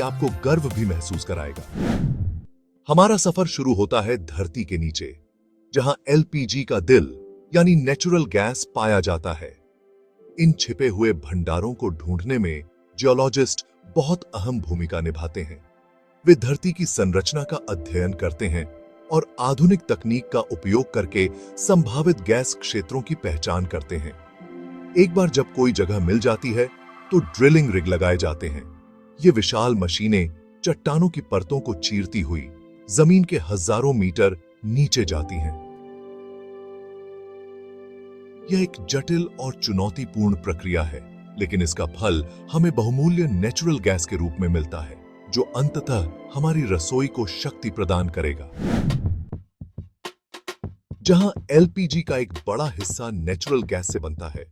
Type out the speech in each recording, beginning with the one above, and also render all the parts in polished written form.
आपको गर्व भी महसूस कराएगा। हमारा सफर शुरू होता है धरती के नीचे, जहां एलपीजी का दिल यानी नेचुरल गैस पाया जाता है। इन छिपे हुए भंडारों को ढूंढने में जियोलॉजिस्ट बहुत अहम भूमिका निभाते हैं। वे धरती की संरचना का अध्ययन करते हैं और आधुनिक तकनीक का उपयोग करके संभावित गैस क्षेत्रों की पहचान करते हैं। एक बार जब कोई जगह मिल जाती है तो ड्रिलिंग रिग लगाए जाते हैं। ये विशाल मशीनें चट्टानों की परतों को चीरती हुई जमीन के हजारों मीटर नीचे जाती हैं। यह एक जटिल और चुनौतीपूर्ण प्रक्रिया है, लेकिन इसका फल हमें बहुमूल्य नेचुरल गैस के रूप में मिलता है, जो अंततः हमारी रसोई को शक्ति प्रदान करेगा। जहां एलपीजी का एक बड़ा हिस्सा नेचुरल गैस से बनता है,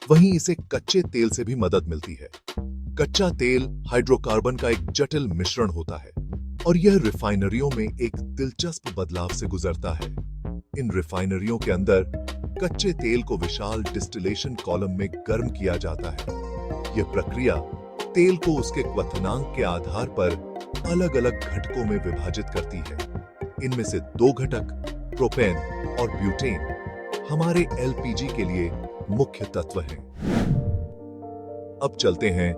वहीं इसे कच्चे तेल से भी मदद मिलती है। कच्चा तेल हाइड्रोकार्बन का एक जटिल मिश्रण होता है और यह रिफाइनरियों में एक दिलचस्प बदलाव से गुजरता है। इन रिफाइनरियों के अंदर कच्चे तेल को विशाल डिस्टिलेशन कॉलम में गर्म किया जाता है। यह प्रक्रिया तेल को उसके क्वथनांक के आधार पर अलग अलग घटकों में विभाजित करती है। इनमें से 2 घटक, प्रोपेन और ब्यूटेन, हमारे एलपीजी के लिए मुख्य तत्व हैं। अब चलते हैं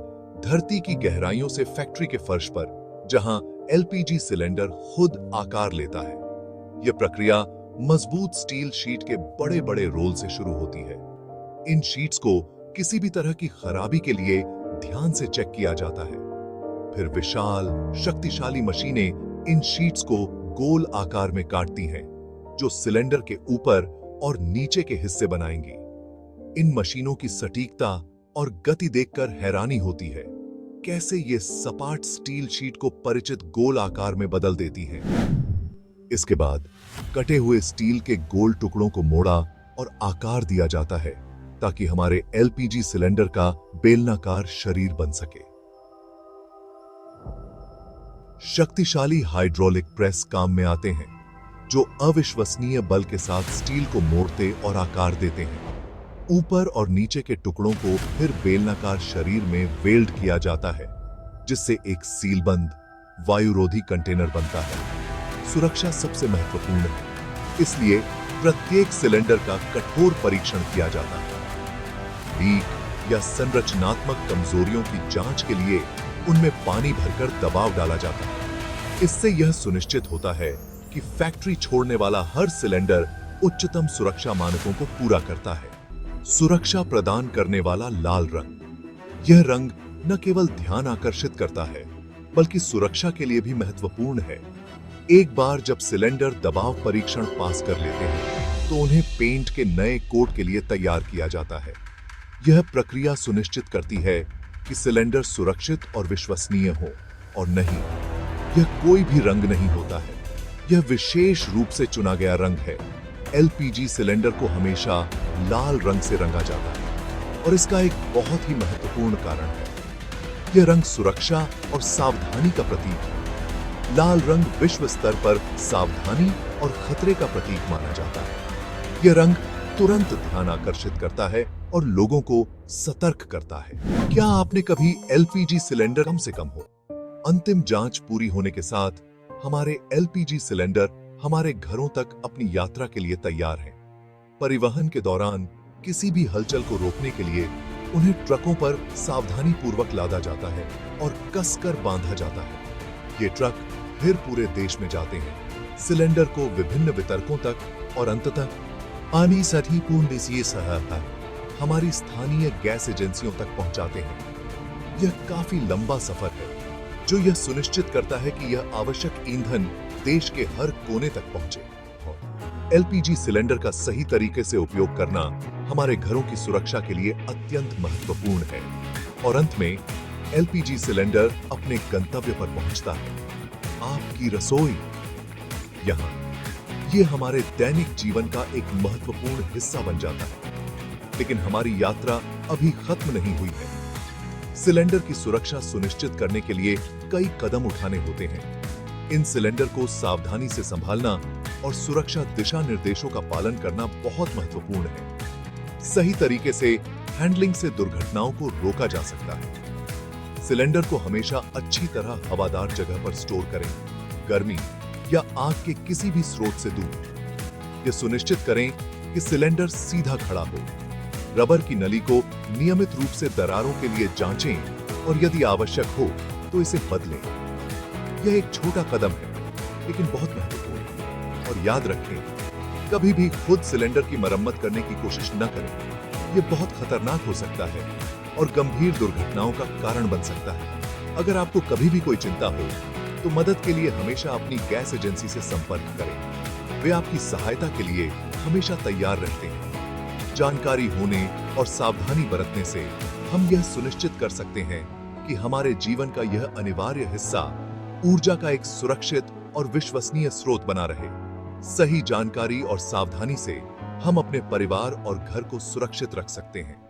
धरती की गहराइयों से फैक्ट्री के फर्श पर, जहां एलपीजी सिलेंडर खुद आकार लेता है। यह प्रक्रिया मजबूत स्टील शीट के बड़े बड़े रोल से शुरू होती है। इन शीट्स को किसी भी तरह की खराबी के लिए ध्यान से चेक किया जाता है। फिर विशाल शक्तिशाली मशीनें इन शीट्स को गोल आकार में काटती हैं, जो सिलेंडर के ऊपर और नीचे के हिस्से बनाएंगी। इन मशीनों की सटीकता और गति देखकर हैरानी होती है। कैसे ये सपाट स्टील शीट को परिचित गोल आकार में बदल देती हैं। इसके बाद कटे हुए स्टील के गोल टुकड़ों को मोड़ा और आकार दिया जाता है, ताकि हमारे एलपीजी सिलेंडर का बेलनाकार शरीर बन सके। शक्तिशाली हाइड्रोलिक प्रेस काम में आते हैं, जो अविश्वसनीय बल के साथ स्टील को मोड़ते और आकार देते हैं। ऊपर और नीचे के टुकड़ों को फिर बेलनाकार शरीर में वेल्ड किया जाता है, जिससे एक सीलबंद वायुरोधी कंटेनर बनता है। सुरक्षा सबसे महत्वपूर्ण है, इसलिए प्रत्येक सिलेंडर का कठोर परीक्षण किया जाता है। लीक या संरचनात्मक कमजोरियों की जांच के लिए उनमें पानी भरकर दबाव डाला जाता है। इससे यह सुनिश्चित होता है कि फैक्ट्री छोड़ने वाला हर सिलेंडर उच्चतम सुरक्षा मानकों को पूरा करता है। सुरक्षा प्रदान करने वाला लाल रंग, यह रंग न केवल ध्यान आकर्षित करता है, बल्कि सुरक्षा के लिए भी महत्वपूर्ण है। एक बार जब सिलेंडर दबाव परीक्षण पास कर लेते हैं, तो उन्हें पेंट के नए कोट के लिए तैयार किया जाता है। यह प्रक्रिया सुनिश्चित करती है कि सिलेंडर सुरक्षित और विश्वसनीय हो, और नहीं, यह कोई भी रंग नहीं होता है। यह विशेष रूप से चुना गया रंग है। एलपीजी सिलेंडर को हमेशा लाल रंग से रंगा जाता है, और इसका एक बहुत ही महत्वपूर्ण कारण है। यह रंग सुरक्षा और सावधानी का प्रतीक है। लाल रंग विश्व स्तर पर सावधानी और खतरे का प्रतीक माना जाता है। यह रंग तुरंत ध्यान आकर्षित करता है और लोगों को सतर्क करता है। क्या आपने कभी एलपीजी सिलेंडर कम से कम हो? अंतिम जांच पूरी होने के साथ हमारे एलपीजी सिलेंडर हमारे घरों तक अपनी यात्रा के लिए तैयार हैं। परिवहन के दौरान किसी भी हलचल को रोकने के लिए उन्हें ट्रकों पर सावधानी पूर्वक लादा जाता है और कसकर बांधा जाता है। ये ट्रक फिर पूरे देश में जाते हैं, सिलेंडर को विभिन्न वितरकों तक और अंततः आनी सठी पूर्ण सहायता हमारी स्थानीय गैस एजेंसियों तक पहुंचाते हैं। यह काफी लंबा सफर है, जो यह सुनिश्चित करता है कि यह आवश्यक ईंधन देश के हर कोने तक पहुंचे। एलपीजी सिलेंडर का सही तरीके से उपयोग करना हमारे घरों की सुरक्षा के लिए अत्यंत महत्वपूर्ण है। और अंत में एलपीजी सिलेंडर अपने गंतव्य पर पहुंचता है, आपकी रसोई। यहां ये हमारे दैनिक जीवन का एक महत्वपूर्ण हिस्सा बन जाता है। लेकिन हमारी यात्रा अभी खत्म नहीं हुई है। सिलेंडर की सुरक्षा सुनिश्चित करने के लिए कई कदम उठाने होते हैं। इन सिलेंडर को सावधानी से संभालना और सुरक्षा दिशा निर्देशों का पालन करना बहुत महत्वपूर्ण है। सही तरीके से हैंडलिंग से दुर्घटनाओं को रोका जा सकता है। सिलेंडर को हमेशा अच्छी तरह हवादार जगह पर स्टोर करें, गर्मी या आग के किसी भी स्रोत से दूर। यह सुनिश्चित करें कि सिलेंडर सीधा खड़ा हो। रबर की नली को नियमित रूप से दरारों के लिए जांचें और यदि आवश्यक हो तो इसे बदलें। यह एक छोटा कदम है, लेकिन बहुत महत्वपूर्ण। और याद रखें, कभी भी खुद सिलेंडर की मरम्मत करने की कोशिश न करें। यह बहुत खतरनाक हो सकता है और गंभीर दुर्घटनाओं का कारण बन सकता है। अगर आपको कभी भी कोई चिंता हो तो मदद के लिए हमेशा अपनी गैस एजेंसी से संपर्क करें। वे आपकी सहायता के लिए हमेशा तैयार रहते हैं। जानकारी होने और सावधानी बरतने से हम यह सुनिश्चित कर सकते हैं कि हमारे जीवन का यह अनिवार्य हिस्सा ऊर्जा का एक सुरक्षित और विश्वसनीय स्रोत बना रहे। सही जानकारी और सावधानी से हम अपने परिवार और घर को सुरक्षित रख सकते हैं।